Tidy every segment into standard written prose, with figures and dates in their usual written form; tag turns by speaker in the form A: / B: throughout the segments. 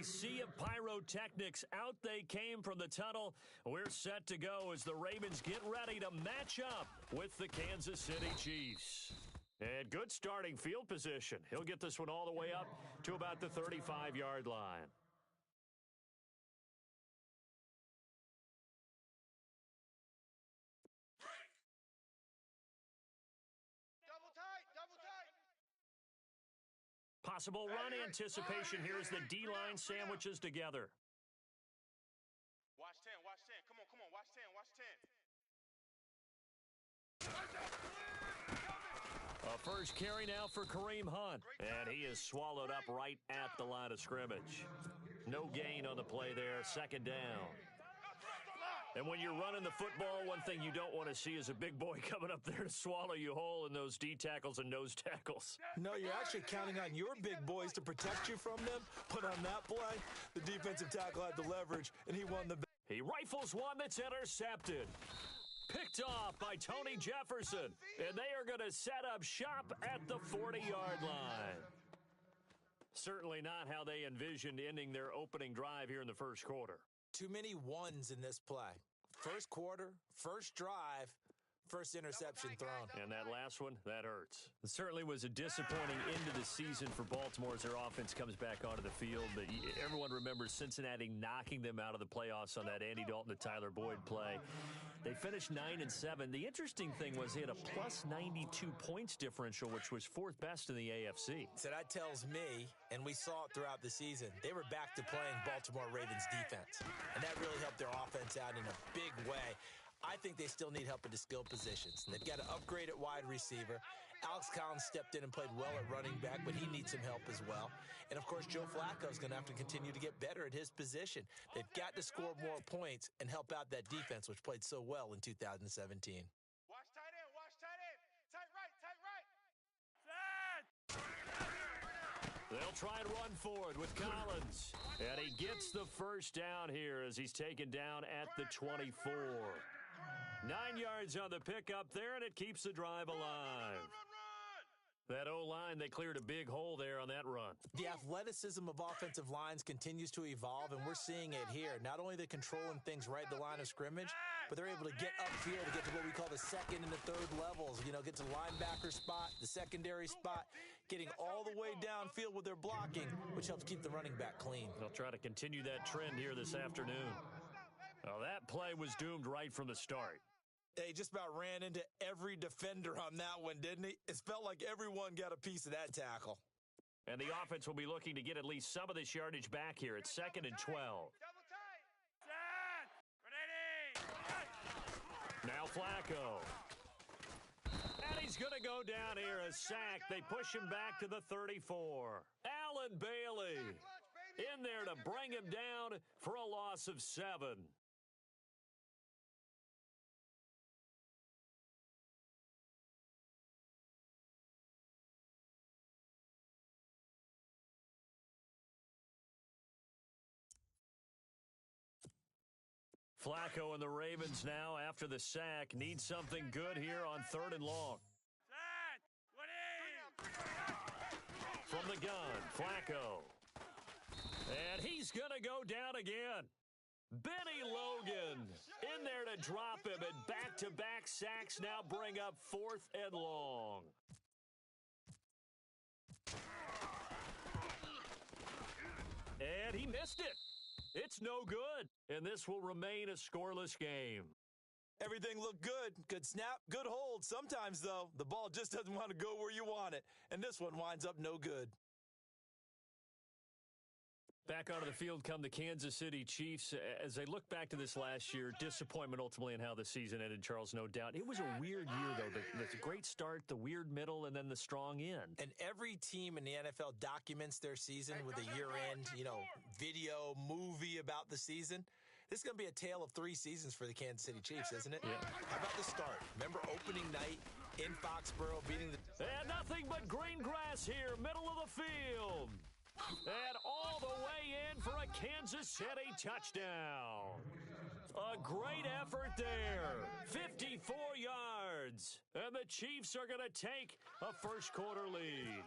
A: a sea of pyrotechnics. Out they came from the tunnel. We're set to go as the Ravens get ready to match up with the Kansas City Chiefs. And good starting field position. He'll get this one all the way up to about the 35-yard line. Possible run anticipation here as the D-line sandwiches together.
B: Watch 10, watch 10. Come on, watch 10, watch 10.
A: A first carry now for Kareem Hunt, and he is swallowed up right at the line of scrimmage. No gain on the play there, second down. And when you're running the football, one thing you don't want to see is a big boy coming up there to swallow you whole in those D tackles and nose tackles.
C: No, you're actually counting on your big boys to protect you from them. But on that play, the defensive tackle had the leverage, and he won the battle.
A: He rifles one that's intercepted. Picked off by Tony Jefferson. And they are going to set up shop at the 40-yard line. Certainly not how they envisioned ending their opening drive here in the first quarter.
C: Too many ones in this play. First quarter, first drive, first interception thrown.
A: And that last one, that hurts. It certainly was a disappointing end to the season for Baltimore as their offense comes back onto the field. But everyone remembers Cincinnati knocking them out of the playoffs on that Andy Dalton to Tyler Boyd play. They finished 9-7. The interesting thing was they had a plus 92 points differential, which was fourth best in the AFC.
C: So that tells me, and we saw it throughout the season, they were back to playing Baltimore Ravens defense. And that really helped their offense out in a big way. I think they still need help at the skill positions. They've got to upgrade at wide receiver. Alex Collins stepped in and played well at running back, but he needs some help as well. And, of course, Joe Flacco is going to have to continue to get better at his position. They've got to score more points and help out that defense, which played so well in 2017.
B: Watch tight end, watch tight end. Tight right, tight right.
A: They'll try and run forward with Collins. And he gets the first down here as he's taken down at the 24. 9 yards on the pickup there, and it keeps the drive alive. That O-line, they cleared a big hole there on that run.
C: The athleticism of offensive lines continues to evolve, and we're seeing it here. Not only are they controlling things right at the line of scrimmage, but they're able to get upfield to get to what we call the second and the third levels. You know, get to the linebacker spot, the secondary spot, getting all the way downfield with their blocking, which helps keep the running back clean.
A: They'll try to continue that trend here this afternoon. Well, that play was doomed right from the start.
C: He just about ran into every defender on that one, didn't he? It felt like everyone got a piece of that tackle.
A: And the offense will be looking to get at least some of this yardage back here. It's 2nd and 12. Now Flacco. And he's going to go down here, a sack. They push him back to the 34. Allen Bailey in there to bring him down for a loss of 7. Flacco and the Ravens now, after the sack, need something good here on 3rd and long. From the gun, Flacco. And he's going to go down again. Benny Logan in there to drop him, and back-to-back sacks now bring up 4th and long. And he missed it. It's no good, and this will remain a scoreless game.
C: Everything looked good. Good snap, good hold. Sometimes, though, the ball just doesn't want to go where you want it, and this one winds up no good.
A: Back onto the field come the Kansas City Chiefs. As they look back to this last year, disappointment ultimately in how the season ended, Charles, no doubt. It was a weird year, though. The great start, the weird middle, and then the strong end.
C: And every team in the NFL documents their season with a year-end, video, movie about the season. This is going to be a tale of 3 seasons for the Kansas City Chiefs, isn't it?
A: Yeah.
C: How about the start? Remember opening night in Foxborough beating the...
A: And nothing but green grass here, middle of the field. And all the way in for a Kansas City touchdown. A great effort there. 54 yards. And the Chiefs are going to take a first quarter lead.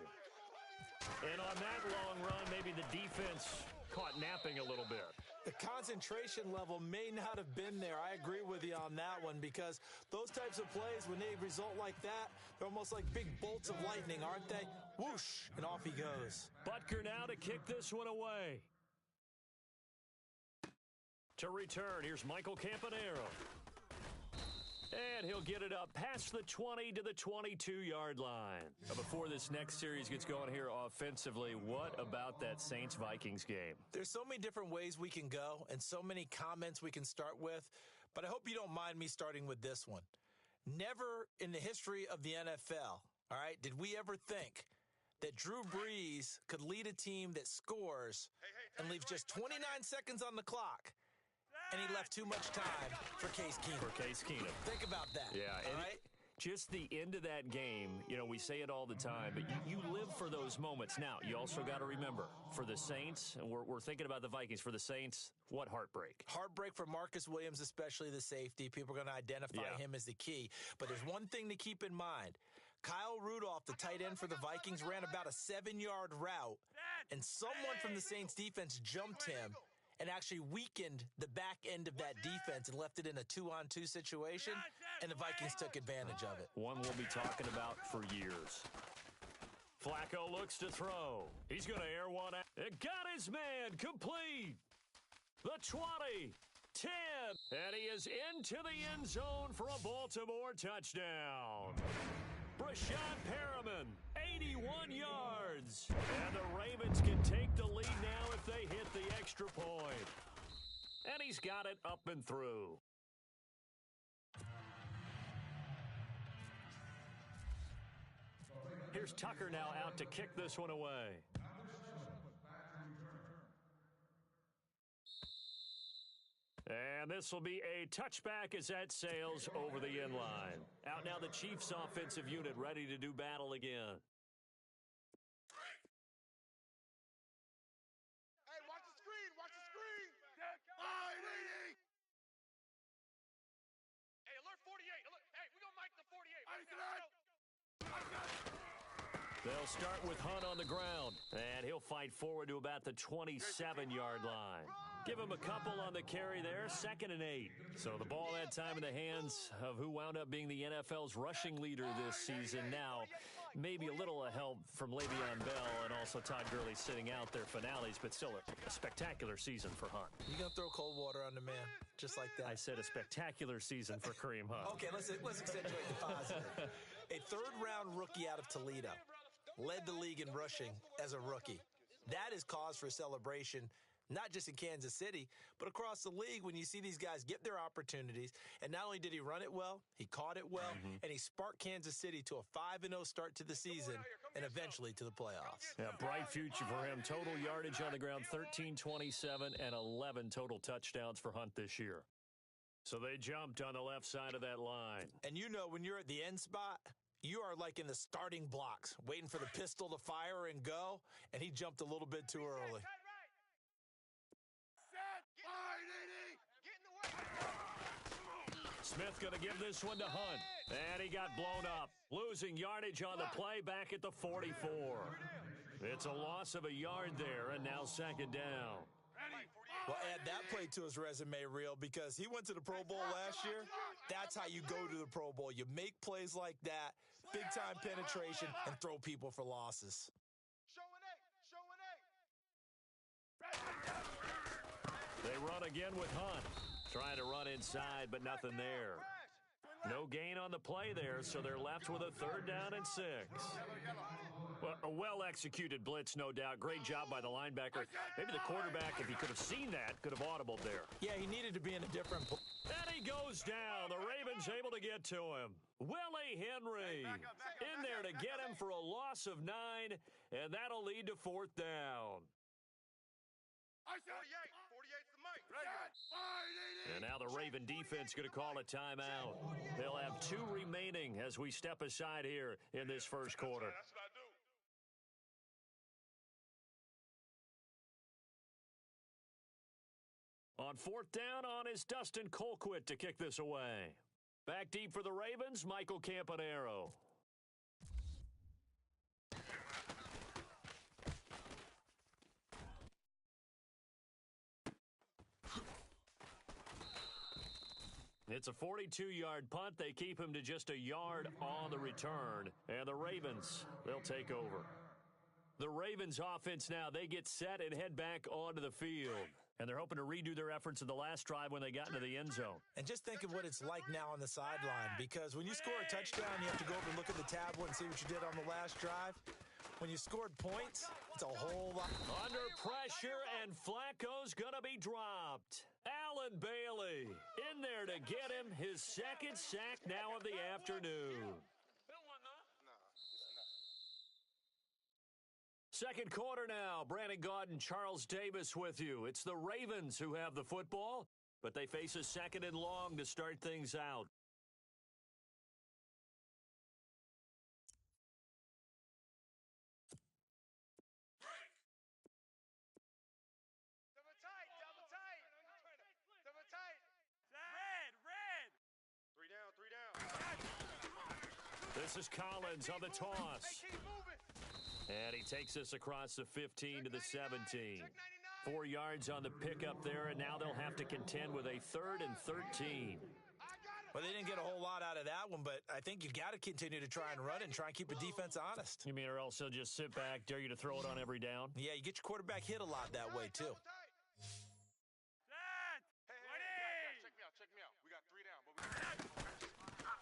A: And on that long run, maybe the defense caught napping a little bit.
C: The concentration level may not have been there. I agree with you on that one because those types of plays, when they result like that, they're almost like big bolts of lightning, aren't they? Whoosh, and off he goes.
A: Butker now to kick this one away. To return, here's Michael Campanaro. And he'll get it up past the 20 to the 22-yard line. Before this next series gets going here offensively, what about that Saints-Vikings game?
C: There's so many different ways we can go and so many comments we can start with, but I hope you don't mind me starting with this one. Never in the history of the NFL, all right, did we ever think that Drew Brees could lead a team that scores and leaves just 29 seconds on the clock, and he left too much time for Case Keenum. Think about that.
A: Yeah,
C: all right?
A: Just the end of that game, you know, we say it all the time, but you live for those moments. Now, you also got to remember, for the Saints, and we're thinking about the Vikings, for the Saints, what heartbreak.
C: Heartbreak for Marcus Williams, especially the safety. People are going to identify him as the key. But there's one thing to keep in mind. Kyle Rudolph, the tight end for the Vikings, ran about a 7-yard route, and someone from the Saints defense jumped him and actually weakened the back end of that defense and left it in a 2-on-2 situation, and the Vikings took advantage of it.
A: One we'll be talking about for years. Flacco looks to throw. He's going to air one out. It got his man complete. The 20, 10, and he is into the end zone for a Baltimore touchdown. Brashad Perriman, 81 yards. And the Ravens can take the lead now if they hit the extra point. And he's got it up and through. Here's Tucker now out to kick this one away. And this will be a touchback as that sails over the end line. Out now the Chiefs offensive unit ready to do battle again.
B: Hey, watch the screen, watch the screen. Hey, alert 48. Alert. Hey, we're going to mic the 48.
A: They'll start with Hunt on the ground, and he'll fight forward to about the 27-yard line. Give him a couple on the carry there, 2nd and 8. So the ball that time in the hands of who wound up being the NFL's rushing leader this season. Now, maybe a little help from Le'Veon Bell and also Todd Gurley sitting out their finales, but still a spectacular season for Hunt.
C: You going to throw cold water on the man, just like that?
A: I said a spectacular season for Kareem Hunt.
C: Okay, let's accentuate the positive. A third-round rookie out of Toledo led the league in rushing as a rookie. That is cause for celebration, not just in Kansas City, but across the league when you see these guys get their opportunities. And not only did he run it well, he caught it well, and he sparked Kansas City to a 5-0 start to the season and eventually to the playoffs.
A: Yeah, bright future for him. Total yardage on the ground, 1327, and 11 total touchdowns for Hunt this year. So they jumped on the left side of that line.
C: And you know, when you're at the end spot, you are like in the starting blocks, waiting for the pistol to fire and go, and he jumped a little bit too early.
A: Smith going to give this one to Hunt. And he got blown up. Losing yardage on the play back at the 44. It's a loss of a yard there, and now 2nd down.
C: Well, add that play to his resume reel because he went to the Pro Bowl last year. That's how you go to the Pro Bowl. You make plays like that, big-time penetration, and throw people for losses.
A: They run again with Hunt. Trying to run inside, but nothing there. No gain on the play there, so they're left with a 3rd down and 6. Well, a well-executed blitz, no doubt. Great job by the linebacker. Maybe the quarterback, if he could have seen that, could have audibled there.
C: Yeah, he needed to be in a different place.
A: And he goes down. The Ravens able to get to him. Willie Henry in there to get him for a loss of 9, and that'll lead to 4th down.
B: 48's the mic.
A: And now the Raven defense going to call a timeout. They'll have 2 remaining as we step aside here in this first quarter.
B: That's what I do.
A: On 4th down on is Dustin Colquitt to kick this away. Back deep for the Ravens, Michael Campanaro. It's a 42-yard punt. They keep him to just a yard on the return. And the Ravens, they'll take over. The Ravens offense now, they get set and head back onto the field. And they're hoping to redo their efforts in the last drive when they got into the end zone.
C: And just think of what it's like now on the sideline, because when you score a touchdown, you have to go over and look at the tablet and see what you did on the last drive. When you scored points, it's a whole lot.
A: Under pressure, and Flacco's going to be dropped. Allen Bailey in there to get him his second sack now of the afternoon. Second quarter now. Brandon Gaud and Charles Davis with you. It's the Ravens who have the football, but they face a second and long to start things out.
B: Double tight. Red. 3 down.
A: This is Collins on the toss.
B: Hey, keep moving.
A: And he takes us across the 15 to the 17. 4 yards on the pickup there, and now they'll have to contend with a 3rd and 13.
C: Well, they didn't get a whole lot out of that one, but I think you've got to continue to try and run and try and keep the defense honest.
A: You mean or else he'll just sit back, dare you to throw it on every down?
C: Yeah, you get your quarterback hit a lot that way, too.
B: Check me out. We got 3 down, but we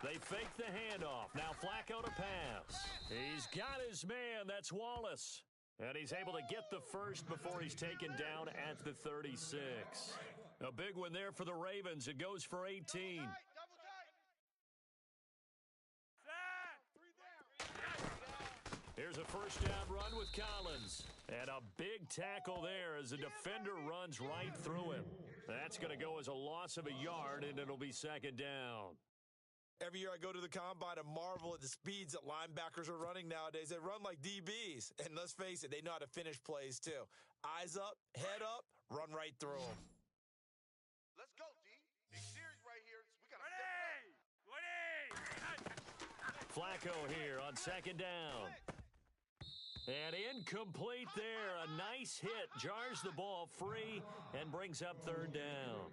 A: They fake the handoff. Now Flacco to pass. He's got his man. That's Wallace. And he's able to get the first before he's taken down at the 36. A big one there for the Ravens. It goes for 18. Here's a first down run with Collins. And a big tackle there as the defender runs right through him. That's going to go as a loss of a yard, and it'll be second down.
C: Every year I go to the combine and marvel at the speeds that linebackers are running nowadays. They run like DBs. And let's face it, they know how to finish plays too. Eyes up, head up, run right through them.
B: Let's go, D. Big series right here. We got
A: Flacco here on second down. And incomplete there. A nice hit. Jars the ball free and brings up third down.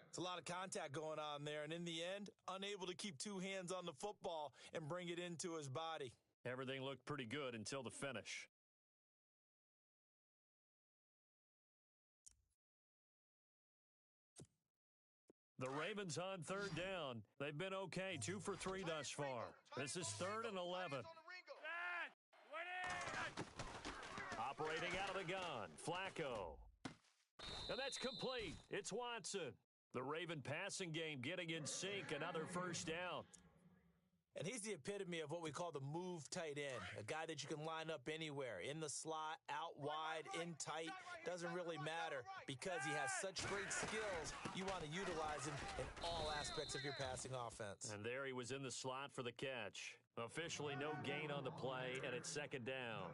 C: It's a lot of contact going on there, and in the end, unable to keep 2 hands on the football and bring it into his body.
A: Everything looked pretty good until the finish. The Ravens on third down. They've been okay, 2 for 3 thus far. This is 3rd and 11. Operating out of the gun, Flacco. And that's complete. It's Watson. The Raven passing game getting in sync. Another first down.
C: And he's the epitome of what we call the move tight end, a guy that you can line up anywhere, in the slot, out wide, in tight, doesn't really matter because he has such great skills. You want to utilize him in all aspects of your passing offense.
A: And there he was in the slot for the catch. Officially no gain on the play, and it's second down.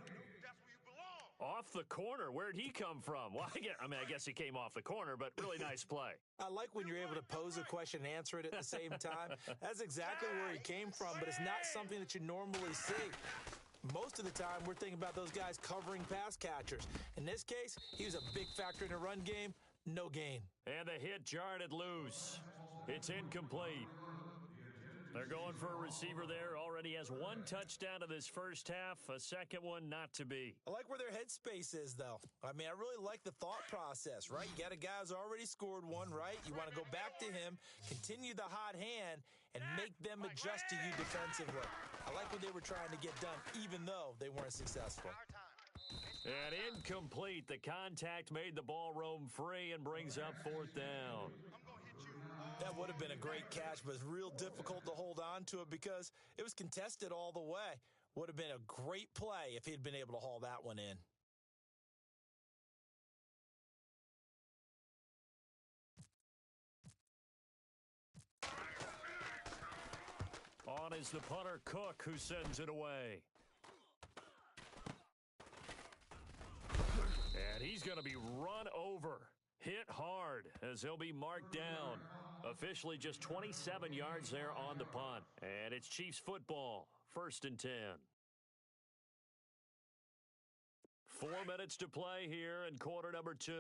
A: Off the corner. Where'd he come from? Well, I guess he came off the corner, but really nice play.
C: I like when you're able to pose a question and answer it at the same time. That's exactly where he came from, but it's not something that you normally see. Most of the time, we're thinking about those guys covering pass catchers. In this case, he was a big factor in the run game. No gain.
A: And the hit jarred it loose. It's incomplete. They're going for a receiver there. Already has 1 touchdown in this first half. A second one not to be.
C: I like where their headspace is, though. I mean, I really like the thought process, right? You got a guy who's already scored 1, right? You want to go back to him, continue the hot hand, and make them adjust to you defensively. I like what they were trying to get done, even though they weren't successful.
A: And incomplete. The contact made the ball roam free and brings up 4th down.
C: That would have been a great catch, but it's real difficult to hold on to it because it was contested all the way. Would have been a great play if he'd been able to haul that one in.
A: On is the punter, Cook, who sends it away. And he's going to be run over. Hit hard as he'll be marked down. Officially just 27 yards there on the punt. And it's Chiefs football, 1st and 10. 4 minutes to play here in quarter number 2.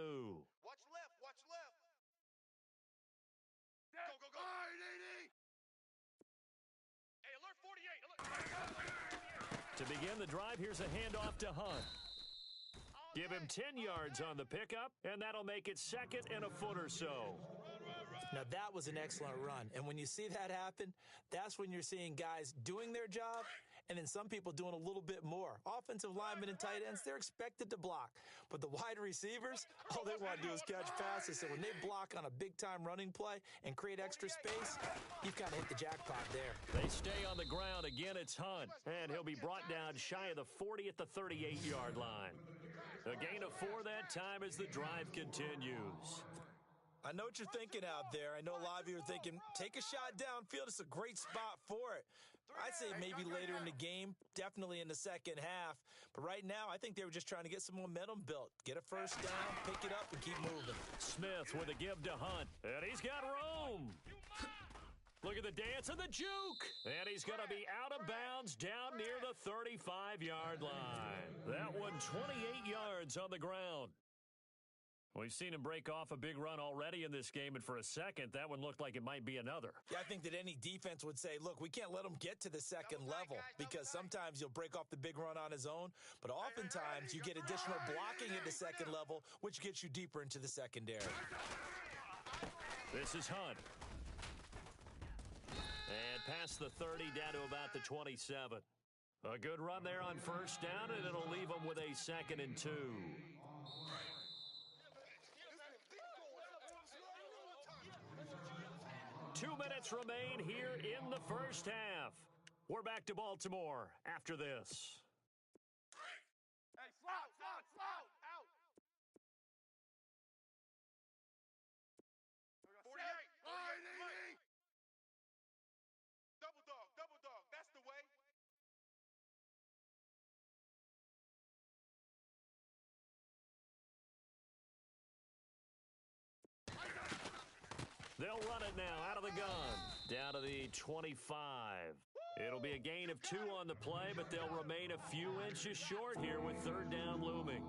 B: Watch left. Go.
A: To begin the drive, here's a handoff to Hunt. Give him 10 yards on the pickup, and that'll make it second and a foot or so.
C: Now, that was an excellent run. And when you see that happen, that's when you're seeing guys doing their job and then some people doing a little bit more. Offensive linemen and tight ends, they're expected to block. But the wide receivers, all they want to do is catch passes. So when they block on a big-time running play and create extra space, you've kind of hit the jackpot there.
A: They stay on the ground. Again, it's Hunt. And he'll be brought down shy of the 40 at the 38-yard line. A gain of 4 that time as the drive continues.
C: I know what you're thinking out there. I know a lot of you are thinking, take a shot downfield. It's a great spot for it. I'd say maybe later in the game, definitely in the second half. But right now, I think they were just trying to get some momentum built. Get a first down, pick it up, and keep moving.
A: Smith with a give to Hunt. And he's got room. Look at the dance and the juke. And he's going to be out of bounds down near the 35-yard line. That one 28 yards on the ground. We've seen him break off a big run already in this game, and for a second, that one looked like it might be another.
C: Yeah, I think that any defense would say, look, we can't let him get to the second level because sometimes he'll break off the big run on his own, but oftentimes you get additional blocking at the second level, which gets you deeper into the secondary.
A: This is Hunt. And past the 30 down to about the 27. A good run there on first down, and it'll leave him with a 2nd and 2. 2 minutes remain here in the first half. We're back to Baltimore after this.
B: Hey, slow, out. 48. Double dog, that's the way.
A: They'll run it now out of the gun. Down to the 25. It'll be a gain of 2 on the play, but they'll remain a few inches short here with third down looming.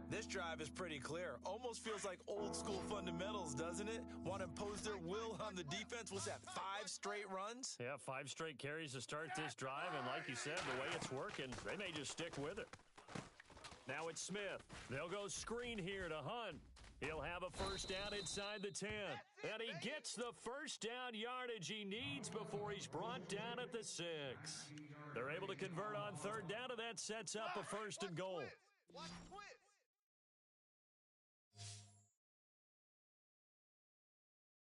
C: This drive is pretty clear. Almost feels like old school fundamentals, doesn't it? Want to impose their will on the defense. What's that, 5 straight runs?
A: Yeah, 5 straight carries to start this drive, and like you said, the way it's working, they may just stick with it. Now it's Smith. They'll go screen here to Hunt. He'll have a first down inside the 10. And he gets the first down yardage he needs before he's brought down at the 6. They're able to convert on third down, and that sets up a 1st and goal.
B: Watch the twist.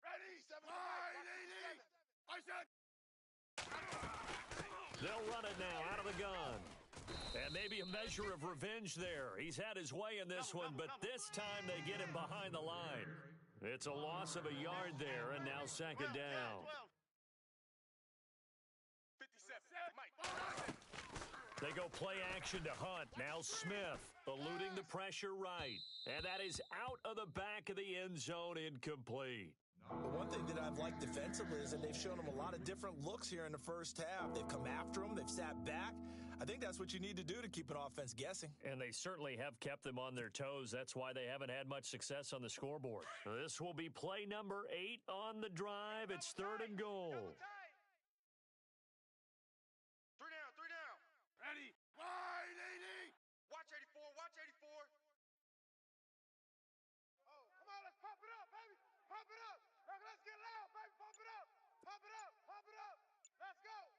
B: Ready, 7.
A: They'll run it now out of the gun. And maybe a measure of revenge there. He's had his way in this one, but this time they get him behind the line. It's a loss of a yard there, and now 2nd down.
B: 57.
A: They go play action to Hunt. Now Smith eluding the pressure right. And that is out of the back of the end zone, incomplete.
C: But one thing that I've liked defensively is that they've shown them a lot of different looks here in the first half. They've come after them. They've sat back. I think that's what you need to do to keep an offense guessing.
A: And they certainly have kept them on their toes. That's why they haven't had much success on the scoreboard. This will be play number 8 on the drive. It's 3rd and goal.
B: 3 down. Ready. Wide 80. Watch 84. Oh, come on, let's pump it up, baby. Pump it up. Let's get loud, baby. Pump it up. Let's go.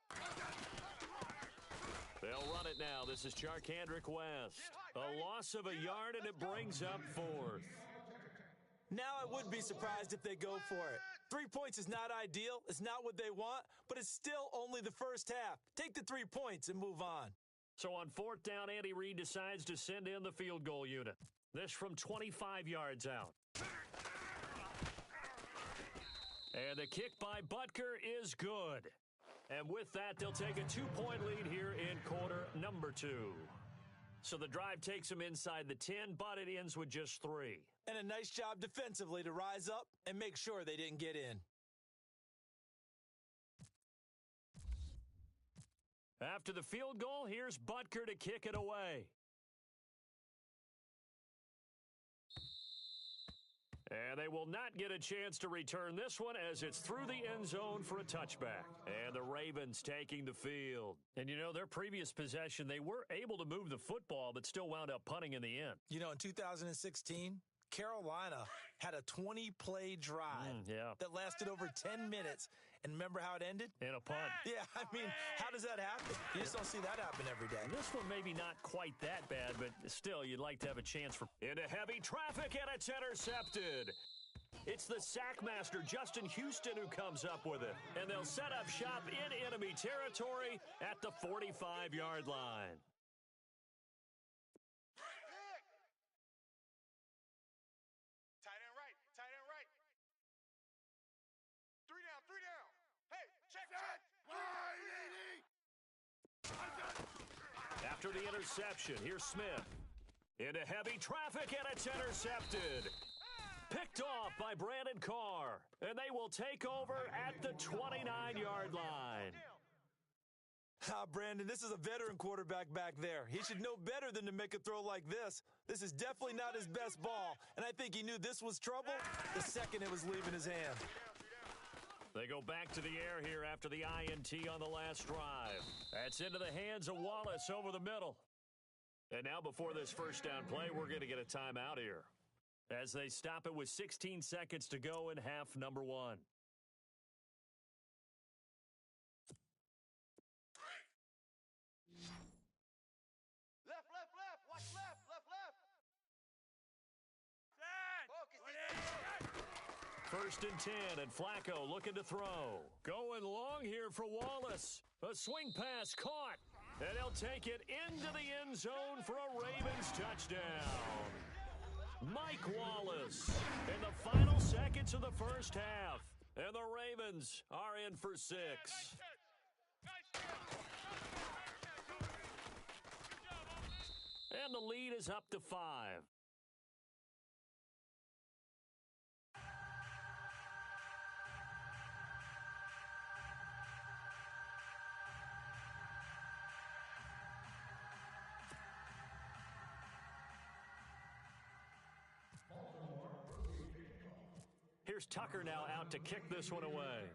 A: They'll run it now. This is Charkandrick West. A loss of a yard, and it brings up 4th.
C: Now I wouldn't be surprised if they go for it. 3 points is not ideal. It's not what they want, but it's still only the first half. Take the 3 points and move on.
A: So on 4th down, Andy Reid decides to send in the field goal unit. This from 25 yards out. And the kick by Butker is good. And with that, they'll take a 2-point lead here in quarter number 2. So the drive takes them inside the 10, but it ends with just 3.
C: And a nice job defensively to rise up and make sure they didn't get in.
A: After the field goal, here's Butker to kick it away. And they will not get a chance to return this one as it's through the end zone for a touchback. And the Ravens taking the field. And, you know, their previous possession, they were able to move the football but still wound up punting in the end.
C: You know, in 2016, Carolina had a 20-play drive that lasted over 10 minutes. And remember how it ended?
A: In a punt.
C: Yeah, I mean, how does that happen? You just don't see that happen every day.
A: This one maybe not quite that bad, but still, you'd like to have a chance for... Into heavy traffic, and it's intercepted. It's the sackmaster, Justin Houston, who comes up with it. And they'll set up shop in enemy territory at the 45-yard line.
B: Tight end right. Three down. Hey, check.
A: After the interception, here's Smith. Into heavy traffic, and it's intercepted. Picked off by Brandon Carr. And they will take over at the 29-yard line.
C: Brandon, this is a veteran quarterback back there. He should know better than to make a throw like this. This is definitely not his best ball, and I think he knew this was trouble the second it was leaving his hand.
A: They go back to the air here after the INT on the last drive. That's into the hands of Wallace over the middle. And now before this first down play, we're going to get a timeout here as they stop it with 16 seconds to go in half number one.
B: Left. Watch left.
A: First and 10, and Flacco looking to throw. Going long here for Wallace. A swing pass caught, and he'll take it into the end zone for a Ravens touchdown. Mike Wallace in the final seconds of the first half, and the Ravens are in for 6. And the lead is up to 5. Here's Tucker now out to kick this one away.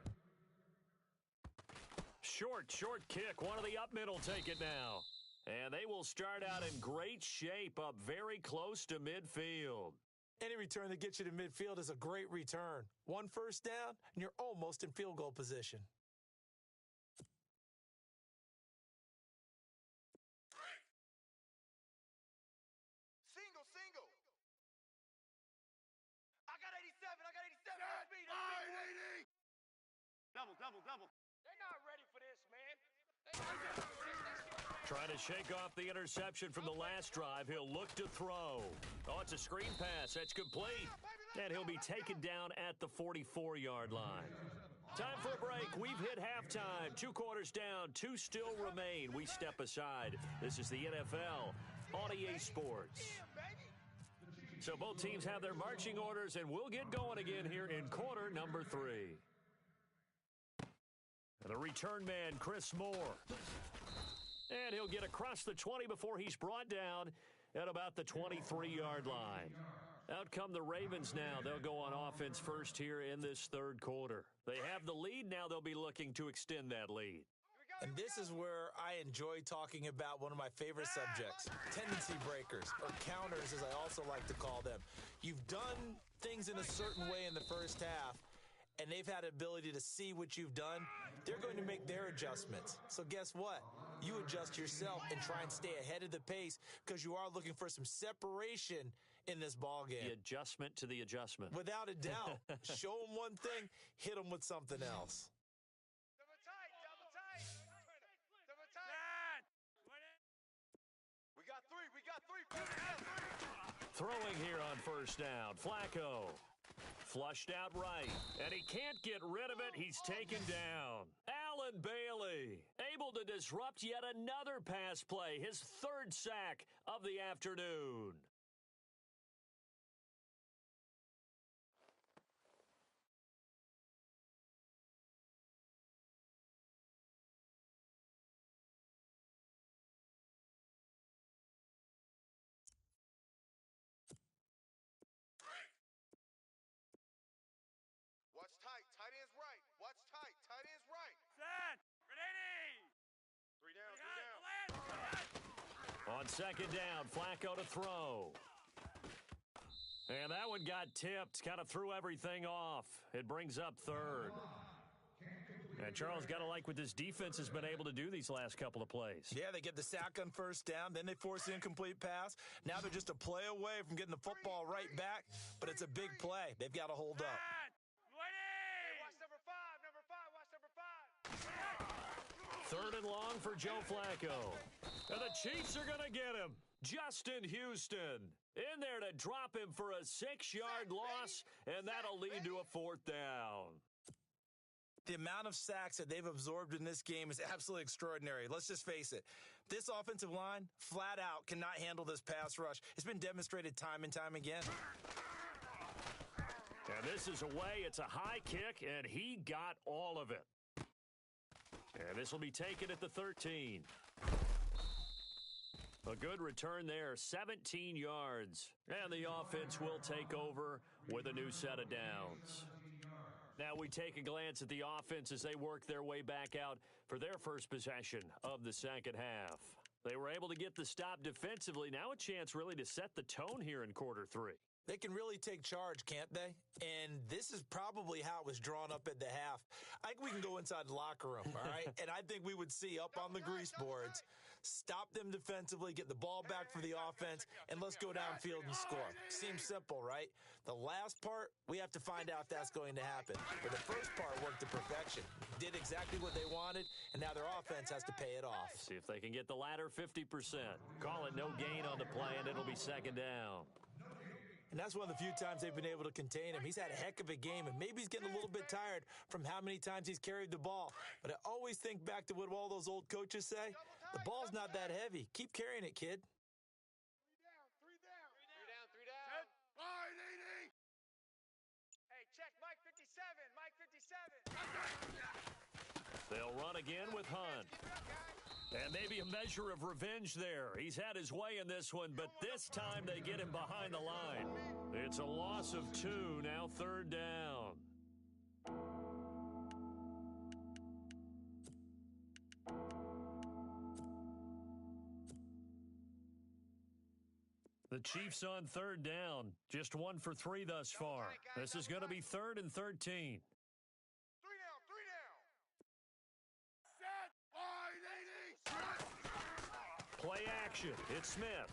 A: Short kick. One of the up middle take it now. And they will start out in great shape up very close to midfield.
C: Any return that gets you to midfield is a great return. One first down, and you're almost in field goal position.
B: Single. I got 87. Speed. Double. They're not ready for this, man.
A: Trying to shake off the interception from the last drive. He'll look to throw. Oh, it's a screen pass. That's complete. And he'll be taken down at the 44-yard line. Time for a break. We've hit halftime. 2 quarters down. 2 still remain. We step aside. This is the NFL on EA Sports. So both teams have their marching orders, and we'll get going again here in quarter number 3. The return man, Chris Moore. And he'll get across the 20 before he's brought down at about the 23-yard line. Out come the Ravens now. They'll go on offense first here in this third quarter. They have the lead. Now they'll be looking to extend that lead.
C: And this is where I enjoy talking about one of my favorite subjects, tendency breakers, or counters as I also like to call them. You've done things in a certain way in the first half, and they've had the ability to see what you've done. They're going to make their adjustments. So guess what? You adjust yourself and try and stay ahead of the pace because you are looking for some separation in this ball game.
A: The adjustment to the adjustment.
C: Without a doubt. Show them one thing, hit them with something else.
B: Double tight. We got three.
A: Throwing here on first down. Flacco. Flushed out right. And he can't get rid of it. He's taken down. Allen Bailey able to disrupt yet another pass play. His 3rd sack of the afternoon. On second down, Flacco to throw. And that one got tipped, kind of threw everything off. It brings up third. And Charles, got to like what this defense has been able to do these last couple of plays.
C: Yeah, they get the sack on first down, then they force the incomplete pass. Now they're just a play away from getting the football right back, but it's a big play. They've got to hold up.
B: Hey, watch number five, watch number 5.
A: Third and long for Joe Flacco. And the Chiefs are going to get him. Justin Houston in there to drop him for a 6-yard loss, and that'll lead to a fourth down.
C: The amount of sacks that they've absorbed in this game is absolutely extraordinary. Let's just face it. This offensive line, flat out, cannot handle this pass rush. It's been demonstrated time and time again.
A: And this is away. It's a high kick, and he got all of it. And this will be taken at the 13. A good return there, 17 yards. And the offense will take over with a new set of downs. Now we take a glance at the offense as they work their way back out for their first possession of the second half. They were able to get the stop defensively. Now a chance really to set the tone here in quarter 3.
C: They can really take charge, can't they? And this is probably how it was drawn up at the half. I think we can go inside the locker room, all right? And I think we would see up on the grease boards, stop them defensively, get the ball back for the offense, and let's go downfield and score. Seems simple, right? The last part, we have to find out if that's going to happen. But the first part worked to perfection. Did exactly what they wanted, and now their offense has to pay it off.
A: See if they can get the latter 50%. Call it no gain on the play, and it'll be second down.
C: And that's one of the few times they've been able to contain him. He's had a heck of a game, and maybe he's getting a little bit tired from how many times he's carried the ball. But I always think back to what all those old coaches say. The ball's not that heavy. Keep carrying it, kid.
B: Three down. Wide 80. Hey, check Mike 57. Mike 57.
A: They'll run again with Hunt. And maybe a measure of revenge there. He's had his way in this one, but this time they get him behind the line. It's a loss of 2, now third down. The Chiefs on third down. Just 1 for 3 thus far. This is going to be 3rd and 13.
B: 3 down. Set. Wide 80.
A: Play action. It's Smith.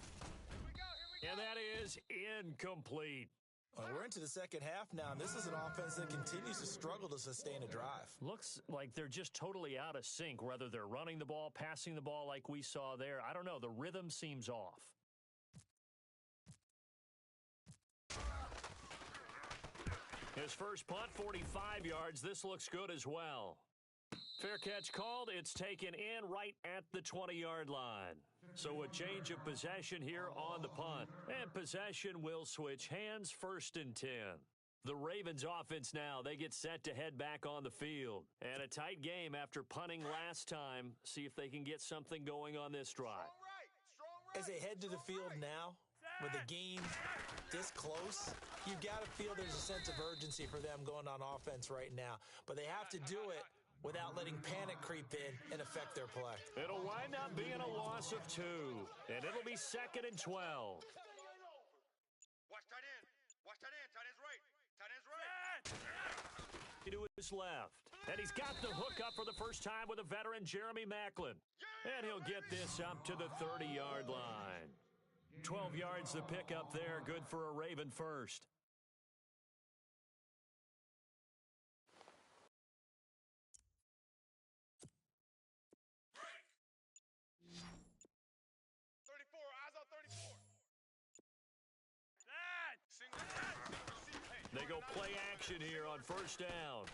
A: And that is incomplete.
C: We're into the second half now, and this is an offense that continues to struggle to sustain a drive.
A: Looks like they're just totally out of sync, whether they're running the ball, passing the ball like we saw there. I don't know. The rhythm seems off. His first punt, 45 yards. This looks good as well. Fair catch called. It's taken in right at the 20-yard line. So a change of possession here on the punt. And possession will switch hands, 1st and 10. The Ravens offense now, they get set to head back on the field. And a tight game after punting last time. See if they can get something going on this drive.
C: As they head to the field now, with the game this close, you've got to feel there's a sense of urgency for them going on offense right now. But they have to do it without letting panic creep in and affect their play.
A: It'll wind up being a loss of 2, and it'll be 2nd and 12.
B: Watch tight end. Tight end's right.
A: To his left. And he's got the hook up for the first time with a veteran, Jeremy Maclin. And he'll get this up to the 30-yard line. 12 yards to pick up there. Good for a Raven first. They go play action here on first down.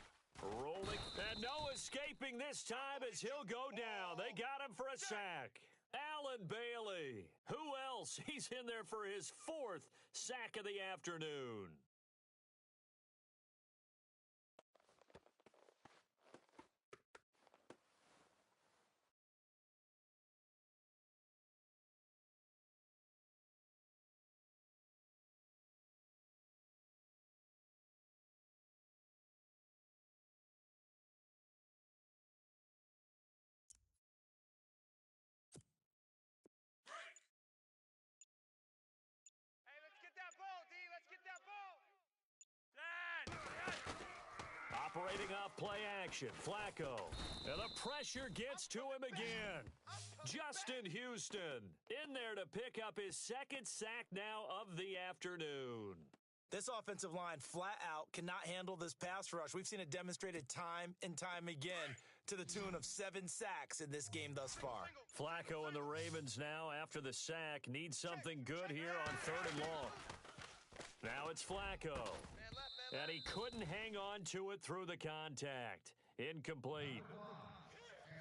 A: Rolling. And no escaping this time as he'll go down. They got him for a sack. Allen Bailey. Who else? He's in there for his 4th sack of the afternoon. Separating off play action. Flacco. And the pressure gets to him again. Justin Houston in there to pick up his second sack now of the afternoon.
C: This offensive line flat out cannot handle this pass rush. We've seen it demonstrated time and time again to the tune of 7 sacks in this game thus far.
A: Flacco and the Ravens now, after the sack, need something good here on 3rd and long. Now it's Flacco. And he couldn't hang on to it through the contact. Incomplete.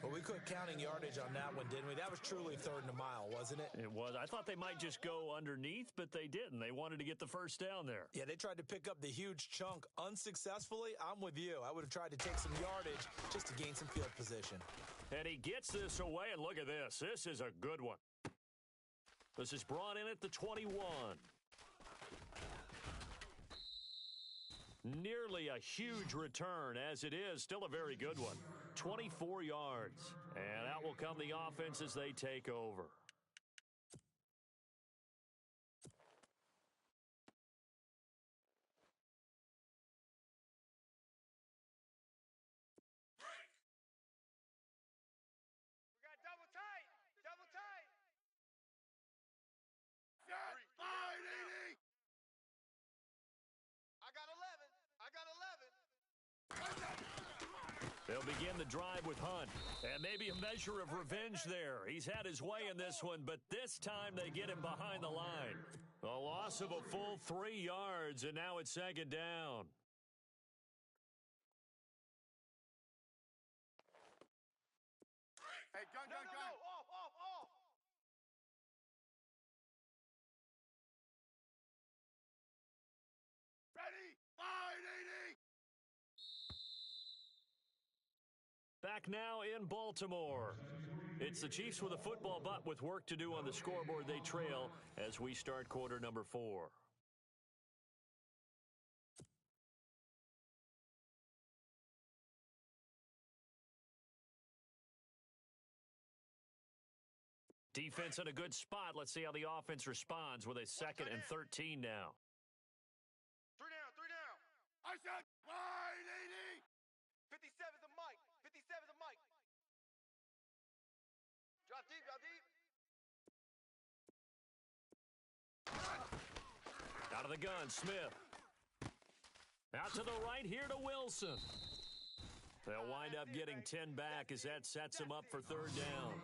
C: Well, we quit counting yardage on that one, didn't we? That was truly 3rd and a mile, wasn't it?
A: It was. I thought they might just go underneath, but they didn't. They wanted to get the first down there.
C: Yeah, they tried to pick up the huge chunk unsuccessfully. I'm with you. I would have tried to take some yardage just to gain some field position.
A: And he gets this away, and look at this. This is a good one. This is brought in at the 21. Nearly a huge return, as it is. Still a very good one. 24 yards. And out will come the offense as they take over.
B: We got double tight. Double tight. I got 11. I got 11.
A: They'll begin the drive with Hunt. And maybe a measure of revenge there. He's had his way in this one, but this time they get him behind the line. A loss of a full 3 yards, and now it's 2nd down.
B: Hey, gun. Off. Ready? 580.
A: Back now in Baltimore. It's the Chiefs with a football, but with work to do on the scoreboard, they trail as we start quarter number 4. Defense in a good spot. Let's see how the offense responds with a 2nd and 13 now.
B: 3 down. I said 580. 57's a mic. 57's a mic. Drop deep.
A: Out of the gun, Smith. Out to the right here to Wilson. They'll wind up getting 10 back as that sets them up for 3rd down.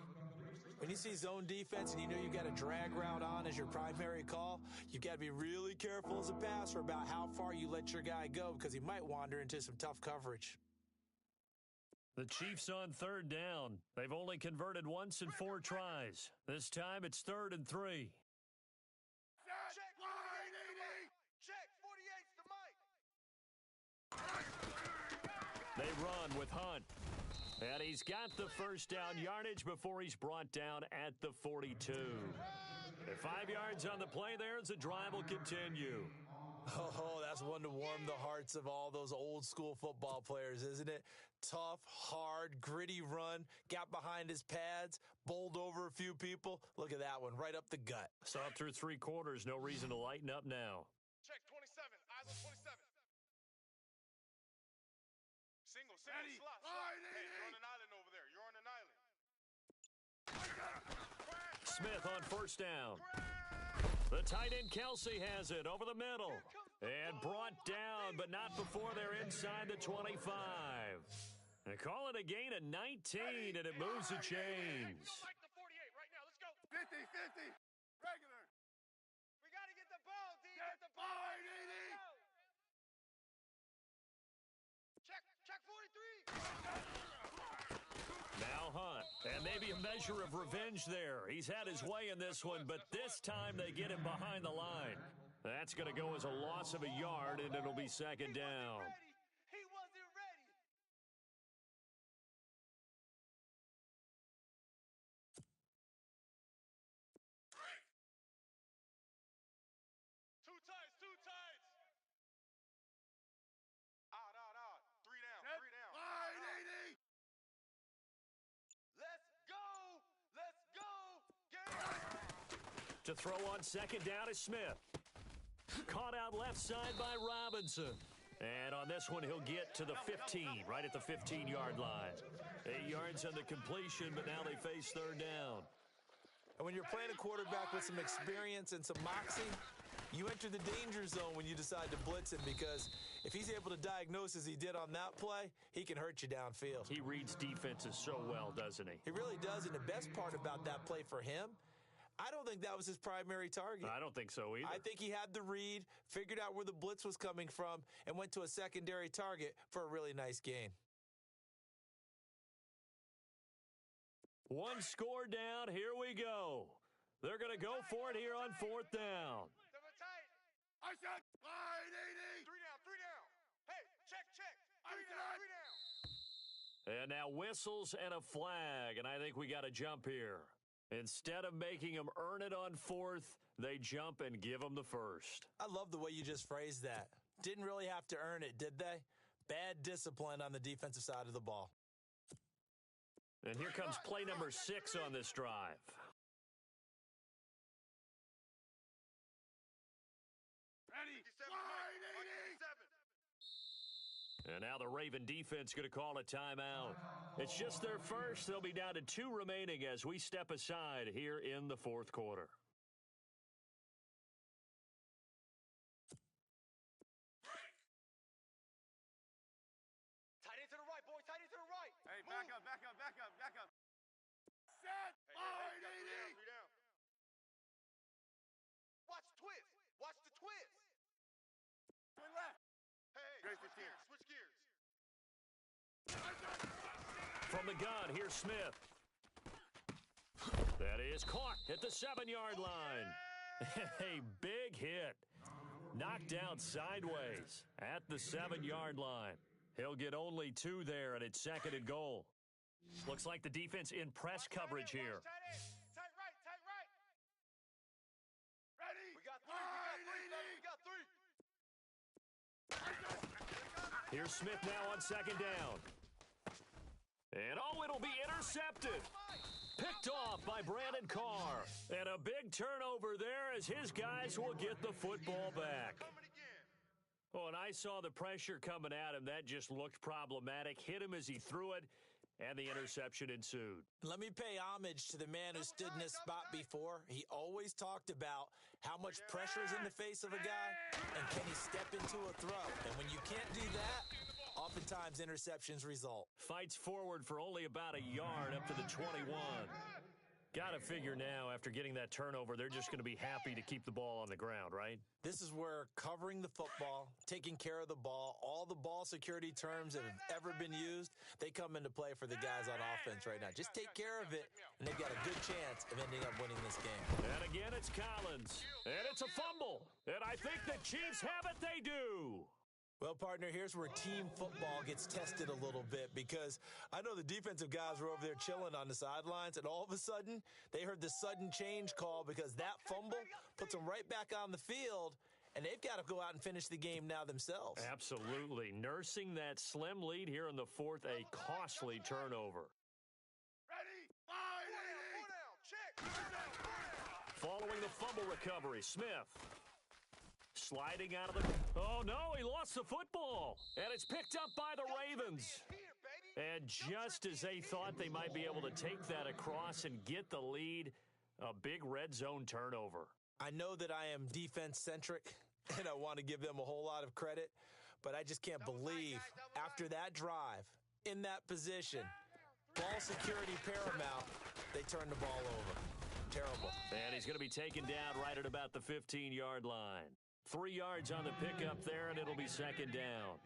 C: When you see zone defense and you know you've got a drag route on as your primary call, you've got to be really careful as a passer about how far you let your guy go because he might wander into some tough coverage.
A: The Chiefs on 3rd down. They've only converted once in 4 tries. This time it's 3rd and 3.
B: Check 580. Check 48's the mic.
A: They run with Hunt. And he's got the first down yardage before he's brought down at the 42. 5 yards on the play there as the drive will continue.
C: Oh, that's one to warm the hearts of all those old school football players, isn't it? Tough, hard, gritty run, got behind his pads, bowled over a few people. Look at that one, right up the gut.
A: Saw it through 3 quarters, no reason to lighten up now.
B: Check 27. Eyes on 27. Single slot. Hey, you're on an island over there. You're on an island.
A: Smith on 1st down. The tight end Kelsey has it over the middle. And brought down, but not before they're inside the 25. They call it a gain of 19, and it moves the chains.
B: Like the 48 right now. Let's go. 50. Regular. We got to get the ball, D. Get the ball. 580. Check 43.
A: Now Hunt, and maybe a measure of revenge there. He's had his way in this one, but this time they get him behind the line. That's going to go as a loss of a yard, and it'll be 2nd down.
B: He wasn't ready. Two tights. Out. 3 down. 580. Let's go.
A: To throw on 2nd down is Smith. Caught out left side by Robinson. And on this one, he'll get to the 15, right at the 15-yard line. 8 yards on the completion, but now they face third down.
C: And when you're playing a quarterback with some experience and some moxie, you enter the danger zone when you decide to blitz him, because if he's able to diagnose as he did on that play, he can hurt you downfield.
A: He reads defenses so well, doesn't he?
C: He really does, and the best part about that play for him, I don't think that was his primary target.
A: I don't think so either.
C: I think he had the read, figured out where the blitz was coming from, and went to a secondary target for a really nice gain.
A: One score down. Here we go. They're going to go for it here on fourth down.
B: I said 580. 3 down. Hey, check. 3 down.
A: And now whistles and a flag, and I think we got to jump here. Instead of making them earn it on fourth, they jump and give them the first.
C: I love the way you just phrased that. Didn't really have to earn it, did they? Bad discipline on the defensive side of the ball.
A: And here comes play number 6 on this drive.
B: Ready. 580.
A: And now the Raven defense going to call a timeout. It's just their first. They'll be down to 2 remaining as we step aside here in the fourth quarter.
B: Tight end to the right, boy. Tight end to the right. Hey, back up. Set. 580. 3 down. Watch the twist. Twin left. Hey, switch gears.
A: From the gun, here's Smith. That is caught at the 7-yard line. A big hit. Knocked down sideways at the 7-yard line. He'll get only 2 there, and it's second and goal. Looks like the defense in press coverage here.
B: Tight right. Ready. We got 3.
A: Here's Smith now on second down. And it'll be intercepted. Picked off by Brandon Carr. And a big turnover there as his guys will get the football back. Oh, and I saw the pressure coming at him. That just looked problematic. Hit him as he threw it, and the interception ensued.
C: Let me pay homage to the man who stood in this spot before. He always talked about how much pressure is in the face of a guy, and can he step into a throw? And when you can't do that, oftentimes interceptions result.
A: Fights forward for only about a yard up to the 21. Got to figure now, after getting that turnover, they're just going to be happy to keep the ball on the ground, right?
C: This is where covering the football, taking care of the ball, all the ball security terms that have ever been used, they come into play for the guys on offense right now. Just take care of it, and they've got a good chance of ending up winning this game.
A: And again, it's Collins. And it's a fumble. And I think the Chiefs have it. They do.
C: Well, partner, here's where team football gets tested a little bit, because I know the defensive guys were over there chilling on the sidelines, and all of a sudden, they heard the sudden change call because that fumble puts them right back on the field, and they've got to go out and finish the game now themselves.
A: Absolutely. Nursing that slim lead here in the fourth, a costly turnover.
B: Ready. 580. 4 down. Check.
A: Following the fumble recovery, Smith. Sliding out of the... Oh, no, he lost the football. And it's picked up by the Ravens. And just as they thought they might be able to take that across and get the lead, a big red zone turnover.
C: I know that I am defense-centric, and I want to give them a whole lot of credit, but I just can't believe after that drive, in that position, ball security paramount, they turned the ball over. Terrible.
A: And he's going to be taken down right at about the 15-yard line. 3 yards on the pickup there, and it'll be second down.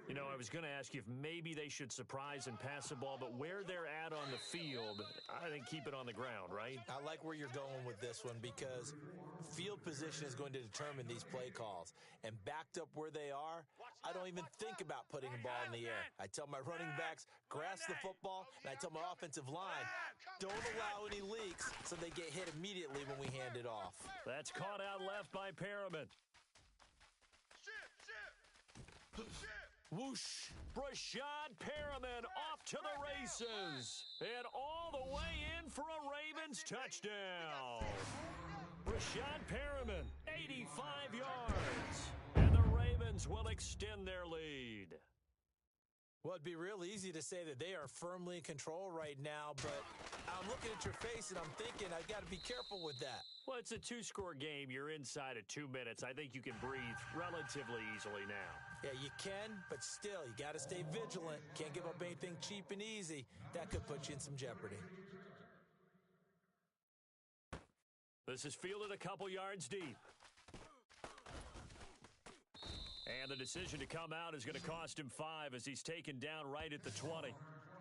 A: You know, I was going to ask you if maybe they should surprise and pass the ball, but where they're at on the field, I think keep it on the ground, right?
C: I like where you're going with this one, because field position is going to determine these play calls. And backed up where they are, I don't even think about putting a ball in the air. I tell my running backs, grasp the football, and I tell my offensive line, don't allow any leaks so they get hit immediately when we hand it off.
A: That's caught out left by Perriman. Whoosh! Brashad Perriman off to the races. And all the way in for a Ravens touchdown. Brashad Perriman, 85 yards. And the Ravens Ravens will extend their lead.
C: Well, it'd be real easy to say that they are firmly in control right now, but I'm looking at your face and I'm thinking I've got to be careful with that.
A: Well, it's a two-score game. You're inside of 2 minutes. I think you can breathe relatively easily now.
C: Yeah, you can, but still, you got to stay vigilant. Can't give up anything cheap and easy. That could put you in some jeopardy.
A: This is fielded a couple yards deep. And the decision to come out is going to cost him 5 as he's taken down right at the 20.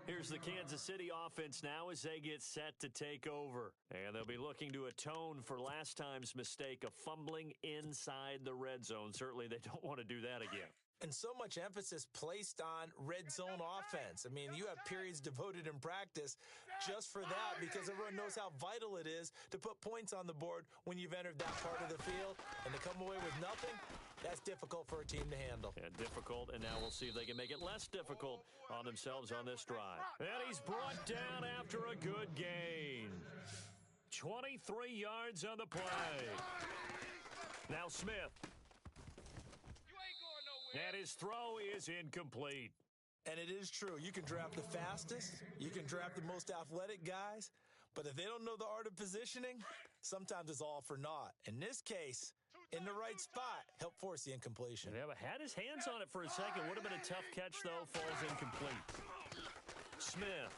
A: Here's the Kansas City offense now as they get set to take over. And they'll be looking to atone for last time's mistake of fumbling inside the red zone. Certainly they don't want to do that again.
C: And so much emphasis placed on red zone offense. I mean, you have periods devoted in practice just for that because everyone knows how vital it is to put points on the board when you've entered that part of the field. And to come away with nothing, that's difficult for a team to handle.
A: And difficult, and now we'll see if they can make it less difficult on themselves on this drive. And he's brought down after a good gain. 23 yards on the play. Now Smith. And his throw is incomplete.
C: And it is true. You can draft the fastest. You can draft the most athletic guys. But if they don't know the art of positioning, sometimes it's all for naught. In this case, in the right spot, help force the incompletion.
A: Yeah, but had his hands on it for a second. Would have been a tough catch, though. Falls incomplete. Smith.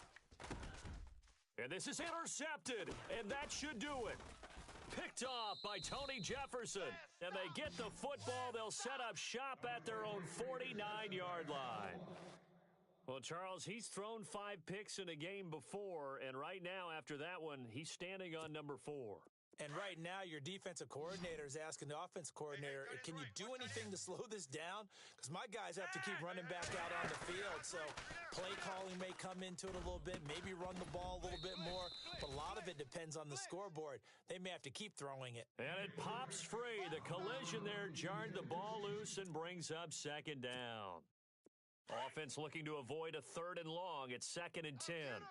A: And this is intercepted. And that should do it. Picked off by Tony Jefferson. And they get the football. They'll set up shop at their own 49-yard line. Well, Charles, he's thrown 5 picks in a game before. And right now, after that one, he's standing on number 4.
C: And right now, your defensive coordinator is asking the offensive coordinator, can you do anything to slow this down? Because my guys have to keep running back out on the field. So play calling may come into it a little bit, maybe run the ball a little bit more. But a lot of it depends on the scoreboard. They may have to keep throwing it.
A: And it pops free. The collision there jarred the ball loose and brings up second down. Offense looking to avoid a 3rd and long. It's 2nd and 10.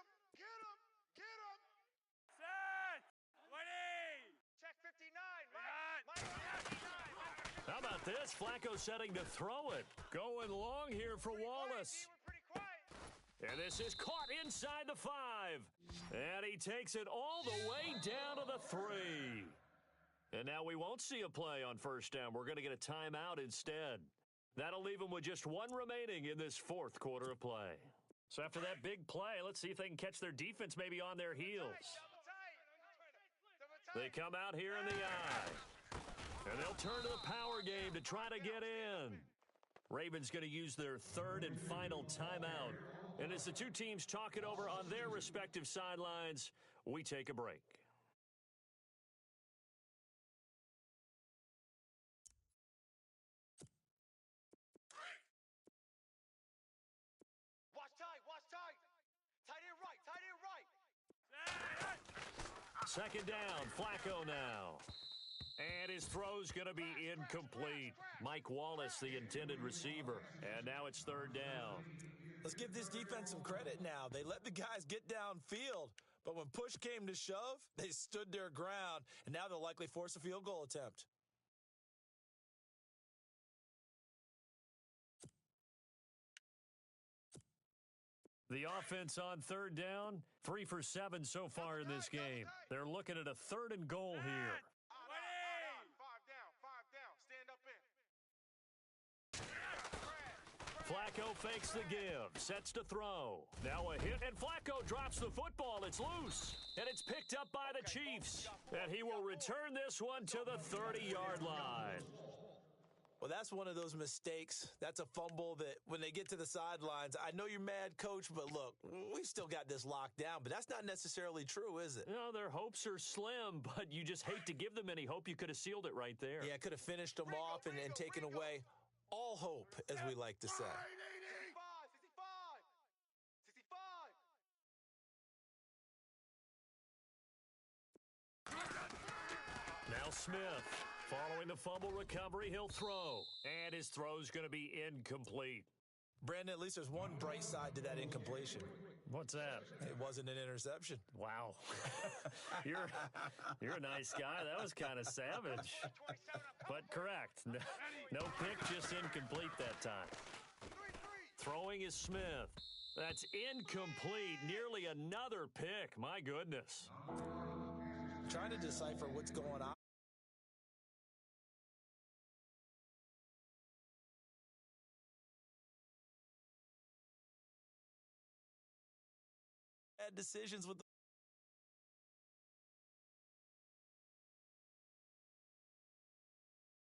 A: How about this? Flacco setting to throw it. Going long here for Wallace. And this is caught inside the 5. And he takes it all the way down to the 3. And now we won't see a play on first down. We're going to get a timeout instead. That'll leave them with just 1 remaining in this 4th quarter of play. So after that big play, let's see if they can catch their defense maybe on their heels. They come out here in the eye. And they'll turn to the power game to try to get in. Ravens going to use their 3rd and final timeout. And as the two teams talk it over on their respective sidelines, we take a break.
B: Watch tight. Tight end right.
A: Second down, Flacco now. And his throw's going to be incomplete. Mike Wallace, the intended receiver. And now it's 3rd down.
C: Let's give this defense some credit now. They let the guys get downfield, but when push came to shove, they stood their ground, and now they'll likely force a field goal attempt.
A: The offense on 3rd down, 3 for 7 so far in this game. They're looking at a 3rd and goal here.
B: 5 down.
A: Flacco fakes the give, sets to throw. Now a hit, and Flacco drops the football. It's loose, and it's picked up by the Chiefs. And he will return this one to the 30-yard line.
C: Well, that's one of those mistakes. That's a fumble that when they get to the sidelines, I know you're mad, Coach, but look, we've still got this locked down. But that's not necessarily true, is it?
A: You know, their hopes are slim, but you just hate to give them any hope. You could have sealed it right there.
C: Yeah, could have finished them off and taken away all hope, as we like to say.
B: 65.
A: Now Smith, following the fumble recovery, he'll throw. And his throw's going to be incomplete.
C: Brandon, at least there's one bright side to that incompletion.
A: What's that?
C: It wasn't an interception.
A: Wow. You're a nice guy. That was kind of savage. but correct. No pick, just incomplete that time. Throwing is Smith. That's incomplete. Nearly another pick. My goodness.
C: Trying to decipher what's going on. Bad decisions with